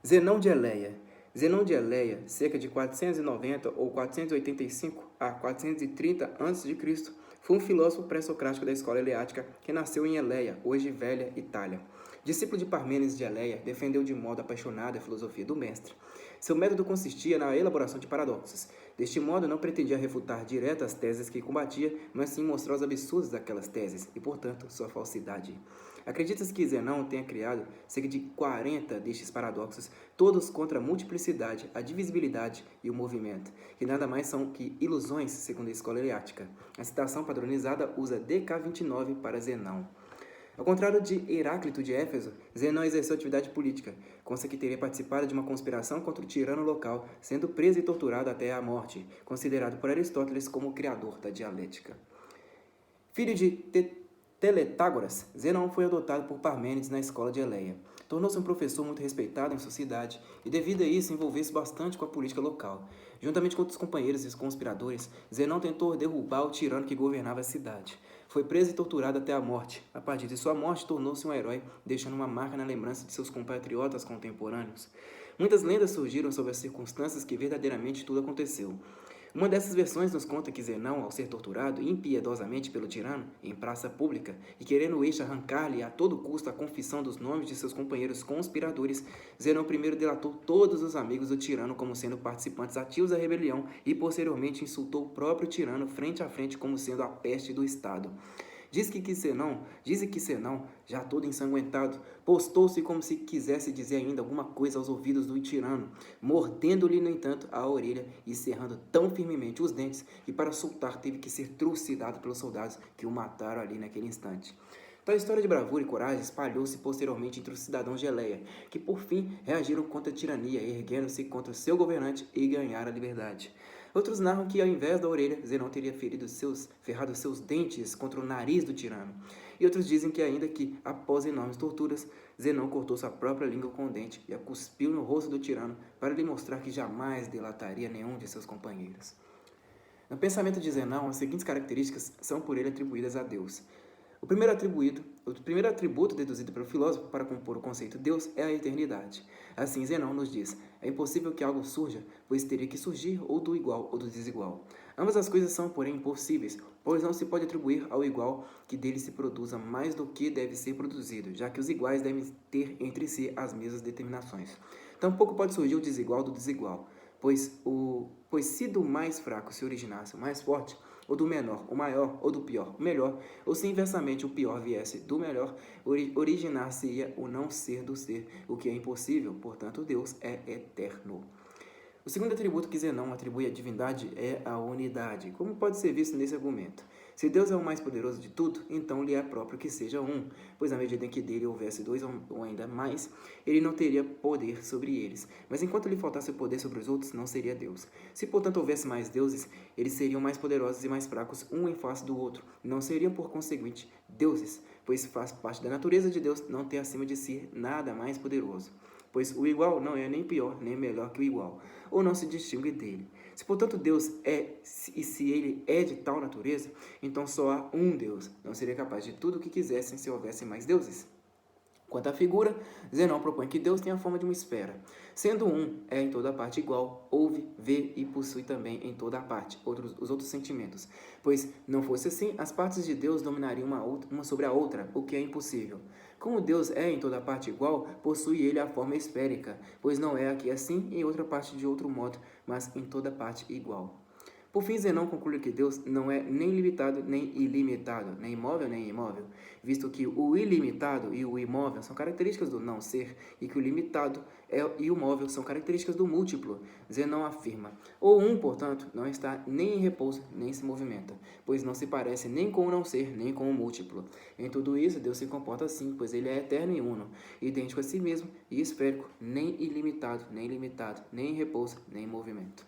Zenão de Eleia. Zenão de Eleia, cerca de 490 ou 485 a 430 a.C., foi um filósofo pré-socrático da escola eleática que nasceu em Eleia, hoje velha Itália. Discípulo de Parmênides de Eleia, defendeu de modo apaixonado a filosofia do mestre. Seu método consistia na elaboração de paradoxos. Deste modo, não pretendia refutar direto as teses que combatia, mas sim mostrar os absurdos daquelas teses e, portanto, sua falsidade. Acredita-se que Zenão tenha criado cerca de 40 destes paradoxos, todos contra a multiplicidade, a divisibilidade e o movimento, que nada mais são que ilusões, segundo a escola eleática. A citação padronizada usa DK29 para Zenão. Ao contrário de Heráclito de Éfeso, Zenão exerceu atividade política, consta que teria participado de uma conspiração contra o tirano local, sendo preso e torturado até a morte, considerado por Aristóteles como o criador da dialética. Filho de Teletágoras, Zenão foi adotado por Parmênides na escola de Eleia. Tornou-se um professor muito respeitado em sua cidade e, devido a isso, envolveu-se bastante com a política local. Juntamente com outros companheiros e conspiradores, Zenão tentou derrubar o tirano que governava a cidade. Foi preso e torturado até a morte. A partir de sua morte, tornou-se um herói, deixando uma marca na lembrança de seus compatriotas contemporâneos. Muitas lendas surgiram sobre as circunstâncias que verdadeiramente tudo aconteceu. Uma dessas versões nos conta que Zenão, ao ser torturado impiedosamente pelo tirano, em praça pública, e querendo este arrancar-lhe a todo custo a confissão dos nomes de seus companheiros conspiradores, Zenão primeiro delatou todos os amigos do tirano como sendo participantes ativos da rebelião e posteriormente insultou o próprio tirano frente a frente como sendo a peste do Estado. Dizem que Zenão, já todo ensanguentado, postou-se como se quisesse dizer ainda alguma coisa aos ouvidos do tirano, mordendo-lhe, no entanto, a orelha e cerrando tão firmemente os dentes que para soltar teve que ser trucidado pelos soldados que o mataram ali naquele instante. Tal história de bravura e coragem espalhou-se posteriormente entre os cidadãos de Eleia, que por fim reagiram contra a tirania, erguendo-se contra o seu governante e ganharam a liberdade. Outros narram que, ao invés da orelha, Zenão teria ferrado seus dentes contra o nariz do tirano. E outros dizem que, ainda que, após enormes torturas, Zenão cortou sua própria língua com o dente e a cuspiu no rosto do tirano para lhe mostrar que jamais delataria nenhum de seus companheiros. No pensamento de Zenão, as seguintes características são por ele atribuídas a Deus. O primeiro atributo deduzido pelo filósofo para compor o conceito Deus é a eternidade. Assim, Zenão nos diz: é impossível que algo surja, pois teria que surgir ou do igual ou do desigual. Ambas as coisas são, porém, impossíveis, pois não se pode atribuir ao igual que dele se produza mais do que deve ser produzido, já que os iguais devem ter entre si as mesmas determinações. Tampouco pode surgir o desigual do desigual, pois se do mais fraco se originasse o mais forte, ou do menor, o maior, ou do pior, o melhor, ou se inversamente o pior viesse do melhor, originar-se-ia o não ser do ser, o que é impossível, portanto Deus é eterno. O segundo atributo que Zenão atribui à divindade é a unidade, como pode ser visto nesse argumento. Se Deus é o mais poderoso de tudo, então lhe é próprio que seja um, pois na medida em que dele houvesse dois ou ainda mais, ele não teria poder sobre eles. Mas enquanto lhe faltasse o poder sobre os outros, não seria Deus. Se, portanto, houvesse mais deuses, eles seriam mais poderosos e mais fracos um em face do outro, e não seriam, por conseguinte, deuses, pois faz parte da natureza de Deus não ter acima de si nada mais poderoso. Pois o igual não é nem pior nem melhor que o igual, ou não se distingue dele. Se, portanto, Deus é, e se ele é de tal natureza, então só há um Deus. Não seria capaz de tudo o que quisessem se houvesse mais deuses. Quanto à figura, Zenão propõe que Deus tem a forma de uma esfera. Sendo um, é em toda parte igual, ouve, vê e possui também em toda a parte os outros sentimentos. Pois, não fosse assim, as partes de Deus dominariam uma sobre a outra, o que é impossível. Como Deus é em toda parte igual, possui ele a forma esférica, pois não é aqui assim e em outra parte de outro modo, mas em toda parte igual. Por fim, Zenão conclui que Deus não é nem limitado nem ilimitado, nem imóvel nem imóvel, visto que o ilimitado e o imóvel são características do não ser e que o limitado e o móvel são características do múltiplo. Zenão afirma: o um, portanto, não está nem em repouso nem se movimenta, pois não se parece nem com o não ser nem com o múltiplo. Em tudo isso, Deus se comporta assim, pois ele é eterno e uno, idêntico a si mesmo e esférico, nem ilimitado, nem limitado, nem em repouso, nem em movimento.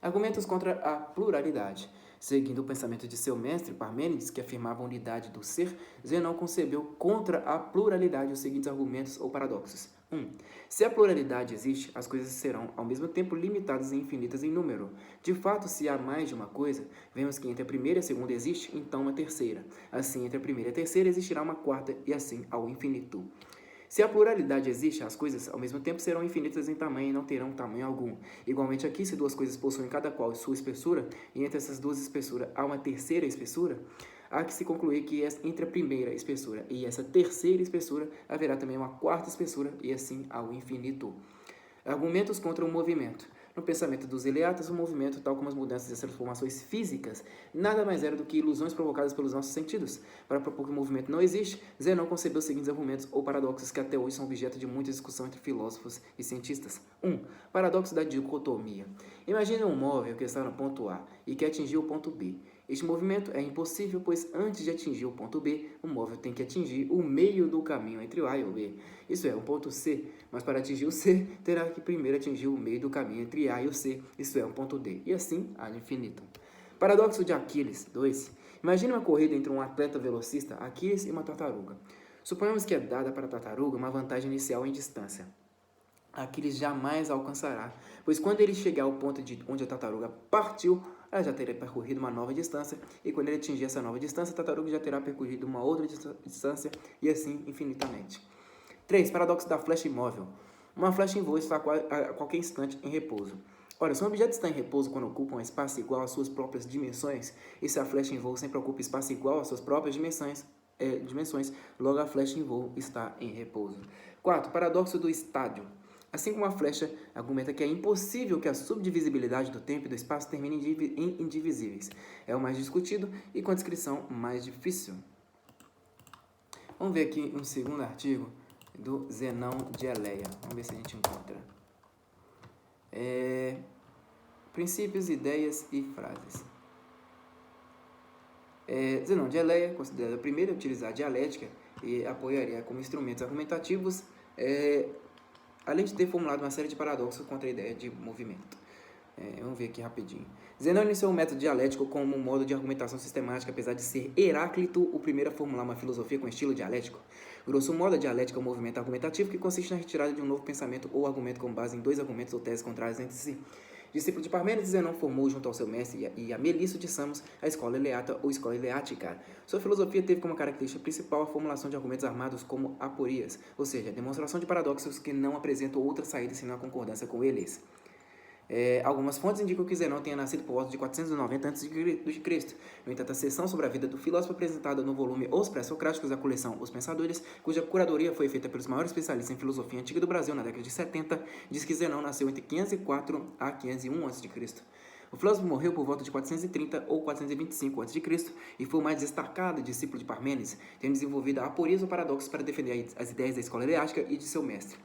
Argumentos contra a pluralidade. Seguindo o pensamento de seu mestre, Parmênides, que afirmava a unidade do ser, Zenão concebeu contra a pluralidade os seguintes argumentos ou paradoxos. 1. Se a pluralidade existe, as coisas serão, ao mesmo tempo, limitadas e infinitas em número. De fato, se há mais de uma coisa, vemos que entre a primeira e a segunda existe, então uma terceira. Assim, entre a primeira e a terceira existirá uma quarta, e assim ao infinito. Se a pluralidade existe, as coisas ao mesmo tempo serão infinitas em tamanho e não terão tamanho algum. Igualmente aqui, se duas coisas possuem cada qual sua espessura, e entre essas duas espessuras há uma terceira espessura, há que se concluir que entre a primeira espessura e essa terceira espessura haverá também uma quarta espessura, e assim ao infinito. Argumentos contra o movimento. No pensamento dos eleatas, o movimento, tal como as mudanças e as transformações físicas, nada mais era do que ilusões provocadas pelos nossos sentidos. Para propor que o movimento não existe, Zenão concebeu os seguintes argumentos ou paradoxos que até hoje são objeto de muita discussão entre filósofos e cientistas. 1. Paradoxo da dicotomia. Imagine um móvel que está no ponto A e quer atingir o ponto B. Este movimento é impossível, pois antes de atingir o ponto B, o móvel tem que atingir o meio do caminho entre o A e o B. Isso é, o ponto C, mas para atingir o C, terá que primeiro atingir o meio do caminho entre A e o C, isso é, o ponto D, e assim ad infinitum. Paradoxo de Aquiles, 2. Imagine uma corrida entre um atleta velocista, Aquiles, e uma tartaruga. Suponhamos que é dada para a tartaruga uma vantagem inicial em distância. Aquiles jamais alcançará, pois quando ele chegar ao ponto de onde a tartaruga partiu, ela já terá percorrido uma nova distância, e quando ele atingir essa nova distância, a tartaruga já terá percorrido uma outra distância, e assim infinitamente. 3. Paradoxo da flecha imóvel. Uma flecha em voo está a qualquer instante em repouso. Ora, se um objeto está em repouso quando ocupa um espaço igual às suas próprias dimensões, e se a flecha em voo sempre ocupa espaço igual às suas próprias dimensões, logo a flecha em voo está em repouso. 4. Paradoxo do estádio. Assim como a flecha argumenta que é impossível que a subdivisibilidade do tempo e do espaço termine em indivisíveis. É o mais discutido e com a descrição mais difícil. Vamos ver aqui um segundo artigo do Zenão de Eleia. Vamos ver se a gente encontra. Princípios, ideias e frases. Zenão de Eleia considera a primeira a utilizar a dialética e apoiaria como instrumentos argumentativos, além de ter formulado uma série de paradoxos contra a ideia de movimento. Vamos ver aqui rapidinho. Zenão iniciou o método dialético como um modo de argumentação sistemática, apesar de ser Heráclito o primeiro a formular uma filosofia com estilo dialético. Grosso modo, a dialética é um movimento argumentativo que consiste na retirada de um novo pensamento ou argumento com base em dois argumentos ou teses contrárias entre si. Discípulo de Parmênides, Zenão formou junto ao seu mestre e a Melisso de Samos a escola eleata ou escola eleática. Sua filosofia teve como característica principal a formulação de argumentos armados como aporias, ou seja, a demonstração de paradoxos que não apresentam outra saída senão a concordância com eles. Algumas fontes indicam que Zenão tenha nascido por volta de 490 a.C. No entanto, a seção sobre a vida do filósofo apresentada no volume Os Pré-Socráticos da coleção Os Pensadores, cuja curadoria foi feita pelos maiores especialistas em filosofia antiga do Brasil na década de 70, diz que Zenão nasceu entre 504 a 501 a.C. O filósofo morreu por volta de 430 ou 425 a.C. e foi o mais destacado discípulo de Parmênides, tendo desenvolvido aporias ou paradoxos para defender as ideias da escola eleática e de seu mestre.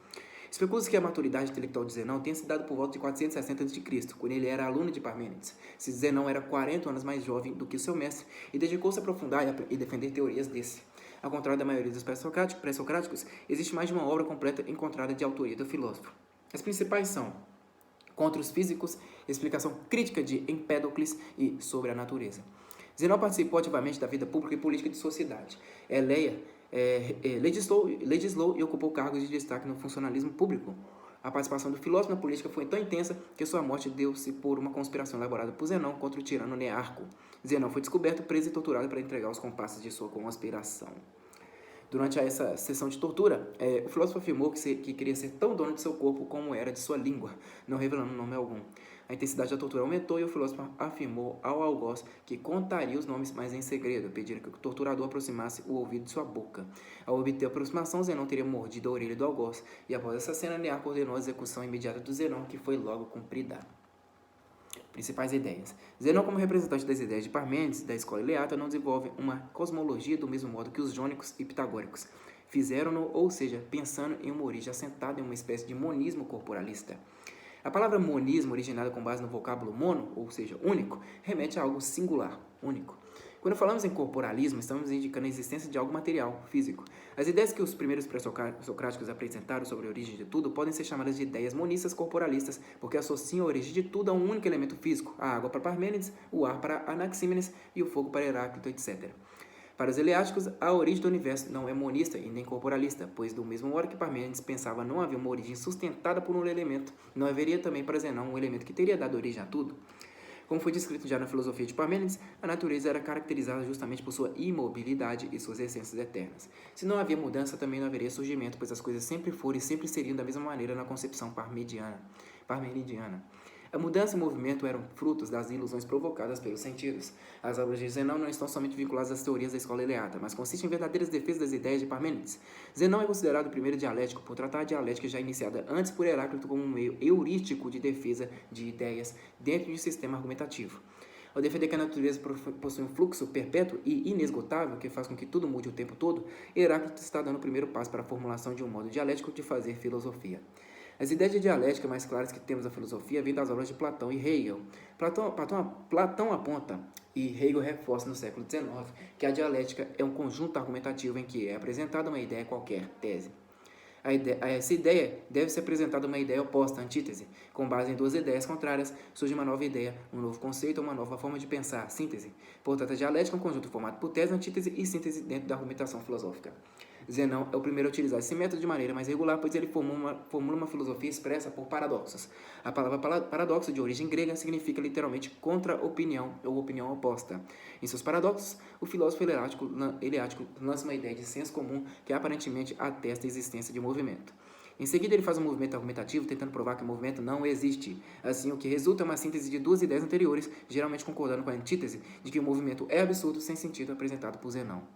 Especula-se que a maturidade intelectual de Zenão tenha se dado por volta de 460 a.C., quando ele era aluno de Parmênides. Zenão era 40 anos mais jovem do que seu mestre e dedicou-se a aprofundar e defender teorias desse. Ao contrário da maioria dos pré-socráticos, existe mais de uma obra completa encontrada de autoria do filósofo. As principais são Contra os Físicos, explicação crítica de Empédocles e Sobre a Natureza. Zenão participou ativamente da vida pública e política de sua cidade. Eleia legislou e ocupou cargos de destaque no funcionalismo público. A participação do filósofo na política foi tão intensa que sua morte deu-se por uma conspiração elaborada por Zenão contra o tirano Nearco. Zenão foi descoberto, preso e torturado para entregar os compassos de sua conspiração. Durante essa sessão de tortura, o filósofo afirmou que queria ser tão dono de seu corpo como era de sua língua, não revelando nome algum. A intensidade da tortura aumentou e o filósofo afirmou ao algoz que contaria os nomes, mas em segredo, pedindo que o torturador aproximasse o ouvido de sua boca. Ao obter a aproximação, Zenão teria mordido a orelha do algoz, e após essa cena, Nearco ordenou a execução imediata do Zenão, que foi logo cumprida. Principais ideias. Zenão, como representante das ideias de Parmênides, da escola eleata, não desenvolve uma cosmologia do mesmo modo que os jônicos e pitagóricos fizeram-no, ou seja, pensando em uma origem assentada em uma espécie de monismo corporalista. A palavra monismo, originada com base no vocábulo mono, ou seja, único, remete a algo singular, único. Quando falamos em corporalismo, estamos indicando a existência de algo material, físico. As ideias que os primeiros pré-socráticos apresentaram sobre a origem de tudo podem ser chamadas de ideias monistas corporalistas, porque associam a origem de tudo a um único elemento físico, a água para Parmênides, o ar para Anaxímenes e o fogo para Heráclito, etc. Para os eleáticos, a origem do universo não é monista e nem corporalista, pois do mesmo modo que Parmênides pensava não haver uma origem sustentada por um elemento, não haveria também para Zenão um elemento que teria dado origem a tudo. Como foi descrito já na filosofia de Parmênides, a natureza era caracterizada justamente por sua imobilidade e suas essências eternas. Se não havia mudança, também não haveria surgimento, pois as coisas sempre foram e sempre seriam da mesma maneira na concepção parmenidiana. A mudança e o movimento eram frutos das ilusões provocadas pelos sentidos. As obras de Zenão não estão somente vinculadas às teorias da escola eleata, mas consistem em verdadeiras defesas das ideias de Parmênides. Zenão é considerado o primeiro dialético por tratar a dialética já iniciada antes por Heráclito como um meio heurístico de defesa de ideias dentro de um sistema argumentativo. Ao defender que a natureza possui um fluxo perpétuo e inesgotável que faz com que tudo mude o tempo todo, Heráclito está dando o primeiro passo para a formulação de um modo dialético de fazer filosofia. As ideias de dialética mais claras que temos da filosofia vêm das obras de Platão e Hegel. Platão aponta, e Hegel reforça no século XIX, que a dialética é um conjunto argumentativo em que é apresentada uma ideia qualquer, tese. Essa ideia deve ser apresentada uma ideia oposta, antítese. Com base em duas ideias contrárias, surge uma nova ideia, um novo conceito ou uma nova forma de pensar, síntese. Portanto, a dialética é um conjunto formado por tese, antítese e síntese dentro da argumentação filosófica. Zenão é o primeiro a utilizar esse método de maneira mais regular, pois ele formula uma filosofia expressa por paradoxos. A palavra paradoxo, de origem grega, significa literalmente contra-opinião ou opinião oposta. Em seus paradoxos, o filósofo eleático lança uma ideia de senso comum que aparentemente atesta a existência de movimento. Em seguida, ele faz um movimento argumentativo, tentando provar que o movimento não existe. Assim, o que resulta é uma síntese de duas ideias anteriores, geralmente concordando com a antítese de que o movimento é absurdo sem sentido apresentado por Zenão.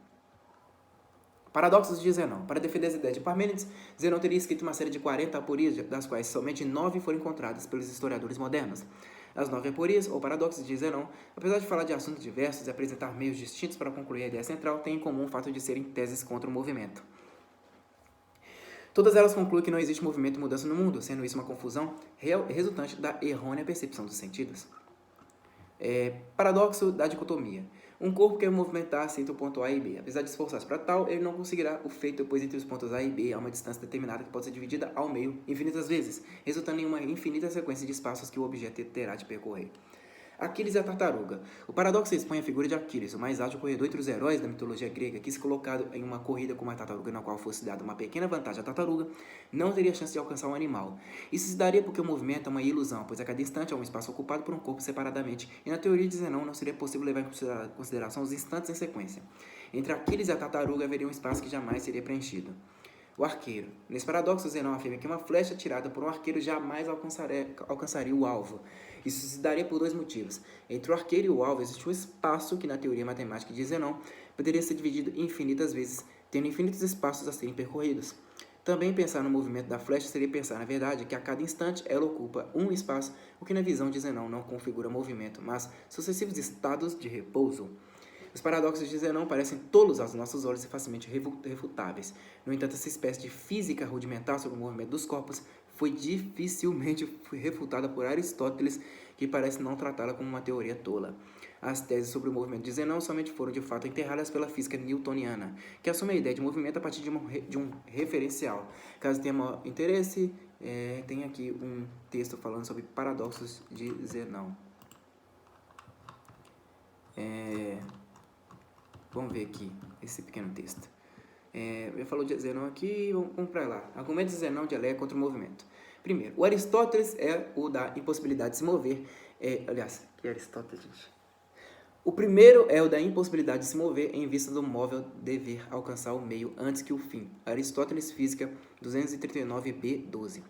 Paradoxos de Zenão. Para defender as ideias de Parmênides, Zenão teria escrito uma série de 40 aporias, das quais somente 9 foram encontradas pelos historiadores modernos. As 9 aporias, ou paradoxos de Zenão, apesar de falar de assuntos diversos e apresentar meios distintos para concluir a ideia central, têm em comum o fato de serem teses contra o movimento. Todas elas concluem que não existe movimento e mudança no mundo, sendo isso uma confusão resultante da errônea percepção dos sentidos. Paradoxo da dicotomia. Um corpo quer movimentar-se entre o ponto A e B. Apesar de esforçar-se para tal, ele não conseguirá o feito, pois entre os pontos A e B há uma distância determinada que pode ser dividida ao meio infinitas vezes, resultando em uma infinita sequência de espaços que o objeto terá de percorrer. Aquiles e a tartaruga. O paradoxo expõe a figura de Aquiles, o mais ágil corredor entre os heróis da mitologia grega, que, se colocado em uma corrida com uma tartaruga na qual fosse dada uma pequena vantagem à tartaruga, não teria chance de alcançar um animal. Isso se daria porque o movimento é uma ilusão, pois a cada instante há um espaço ocupado por um corpo separadamente, e na teoria de Zenão não seria possível levar em consideração os instantes em sequência. Entre Aquiles e a tartaruga haveria um espaço que jamais seria preenchido. O arqueiro. Nesse paradoxo, Zenão afirma que uma flecha tirada por um arqueiro jamais alcançaria o alvo. Isso se daria por dois motivos. Entre o arqueiro e o alvo existe um espaço que, na teoria matemática de Zenão, poderia ser dividido infinitas vezes, tendo infinitos espaços a serem percorridos. Também pensar no movimento da flecha seria pensar, na verdade, que a cada instante ela ocupa um espaço, o que na visão de Zenão não configura movimento, mas sucessivos estados de repouso. Os paradoxos de Zenão parecem tolos aos nossos olhos e facilmente refutáveis. No entanto, essa espécie de física rudimentar sobre o movimento dos corpos foi dificilmente refutada por Aristóteles, que parece não tratá-la como uma teoria tola. As teses sobre o movimento de Zenão somente foram de fato enterradas pela física newtoniana, que assume a ideia de movimento a partir de um referencial. Caso tenha maior interesse, tem aqui um texto falando sobre paradoxos de Zenão. Vamos ver aqui esse pequeno texto. Eu falo de Zenão aqui, vamos para lá. Argumentos de Zenão de Eleia contra o movimento. Primeiro, o Aristóteles é o da impossibilidade de se mover. Que Aristóteles, gente? O primeiro é o da impossibilidade de se mover em vista do móvel dever alcançar o meio antes que o fim. Aristóteles, Física 239b, 12.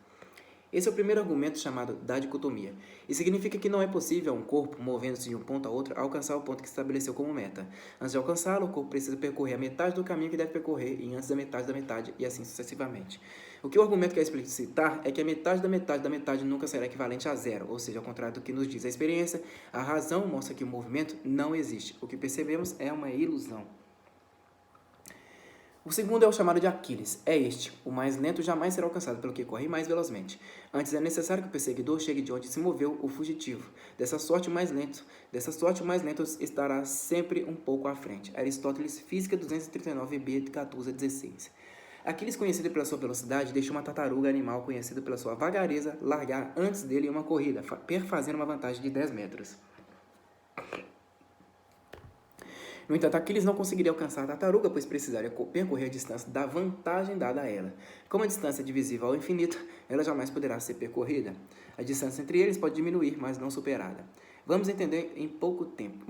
Esse é o primeiro argumento chamado da dicotomia. E significa que não é possível a um corpo, movendo-se de um ponto a outro, alcançar o ponto que estabeleceu como meta. Antes de alcançá-lo, o corpo precisa percorrer a metade do caminho que deve percorrer, e antes da metade, e assim sucessivamente. O que o argumento quer explicitar é que a metade da metade nunca será equivalente a zero, ou seja, ao contrário do que nos diz a experiência, a razão mostra que o movimento não existe. O que percebemos é uma ilusão. O segundo é o chamado de Aquiles. É este. O mais lento jamais será alcançado pelo que corre mais velozmente. Antes é necessário que o perseguidor chegue de onde se moveu o fugitivo. Dessa sorte, o mais lento estará sempre um pouco à frente. Aristóteles, Física 239b, 14-16. Aquiles, conhecido pela sua velocidade, deixou uma tartaruga, animal conhecido pela sua vagareza, largar antes dele em uma corrida, perfazendo uma vantagem de 10 metros. No entanto, Aquiles não conseguiria alcançar a tartaruga, pois precisaria percorrer a distância da vantagem dada a ela. Como a distância é divisível ao infinito, ela jamais poderá ser percorrida. A distância entre eles pode diminuir, mas não superada. Vamos entender em pouco tempo.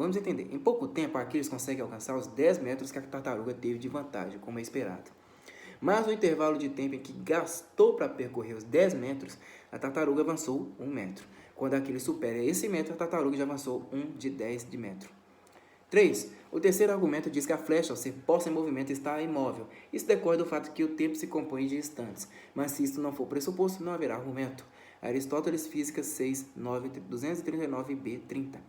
Em pouco tempo, Aquiles consegue alcançar os 10 metros que a tartaruga teve de vantagem, como é esperado. Mas no intervalo de tempo em que gastou para percorrer os 10 metros, a tartaruga avançou 1 metro. Quando Aquiles supera esse metro, a tartaruga já avançou 1 de 10 de metro. 3. O terceiro argumento diz que a flecha, ao ser posta em movimento, está imóvel. Isso decorre do fato que o tempo se compõe de instantes, mas se isto não for pressuposto, não haverá argumento. Aristóteles, Física 6, 9, 239b, 30.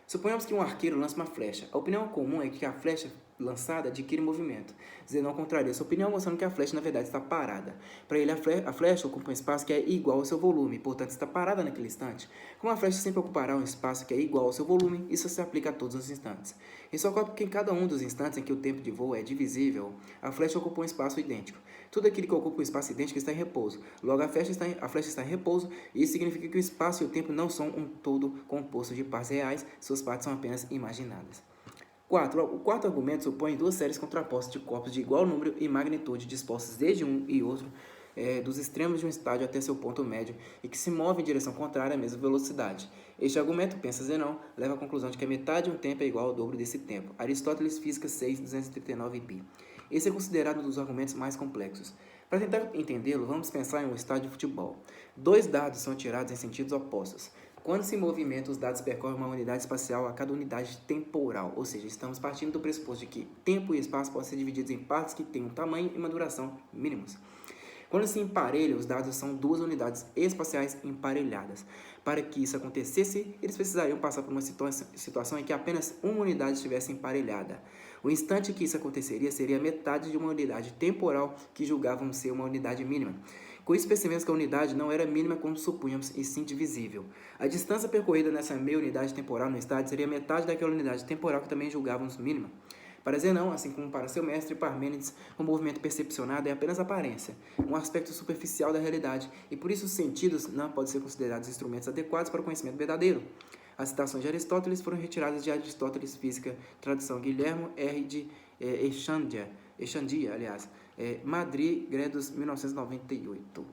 Suponhamos que um arqueiro lança uma flecha. A opinião comum é que a flecha lançada adquire movimento. Zenão contraria essa opinião, mostrando que a flecha, na verdade, está parada. Para ele, a flecha ocupa um espaço que é igual ao seu volume, portanto, está parada naquele instante. Como a flecha sempre ocupará um espaço que é igual ao seu volume, isso se aplica a todos os instantes. Isso ocorre porque em cada um dos instantes em que o tempo de voo é divisível, a flecha ocupa um espaço idêntico. Tudo aquilo que ocupa um espaço idêntico está em repouso. Logo, a flecha está em repouso, e isso significa que o espaço e o tempo não são um todo composto de partes reais, suas partes são apenas imaginadas. 4. O quarto argumento supõe duas séries contrapostas de corpos de igual número e magnitude dispostos desde um e outro dos extremos de um estádio até seu ponto médio e que se movem em direção contrária à mesma velocidade. Este argumento, pensa Zenão, leva à conclusão de que a metade de um tempo é igual ao dobro desse tempo. Aristóteles, Física 6, 239b. Esse é considerado um dos argumentos mais complexos. Para tentar entendê-lo, vamos pensar em um estádio de futebol. Dois dados são tirados em sentidos opostos. Quando se movimenta, os dados percorrem uma unidade espacial a cada unidade temporal, ou seja, estamos partindo do pressuposto de que tempo e espaço podem ser divididos em partes que têm um tamanho e uma duração mínimos. Quando se emparelha, os dados são duas unidades espaciais emparelhadas. Para que isso acontecesse, eles precisariam passar por uma situação em que apenas uma unidade estivesse emparelhada. O instante que isso aconteceria seria metade de uma unidade temporal que julgávamos ser uma unidade mínima. Com isso, percebemos que a unidade não era mínima como supunhamos, e sim divisível. A distância percorrida nessa meia unidade temporal no estádio seria metade daquela unidade temporal que também julgávamos mínima. Para Zenão, assim como para seu mestre Parmênides, o movimento percepcionado é apenas aparência, um aspecto superficial da realidade, e por isso os sentidos não podem ser considerados instrumentos adequados para o conhecimento verdadeiro. As citações de Aristóteles foram retiradas de Aristóteles Física, tradução Guilhermo R. de Echandia, Madrid, Gredos, 1998.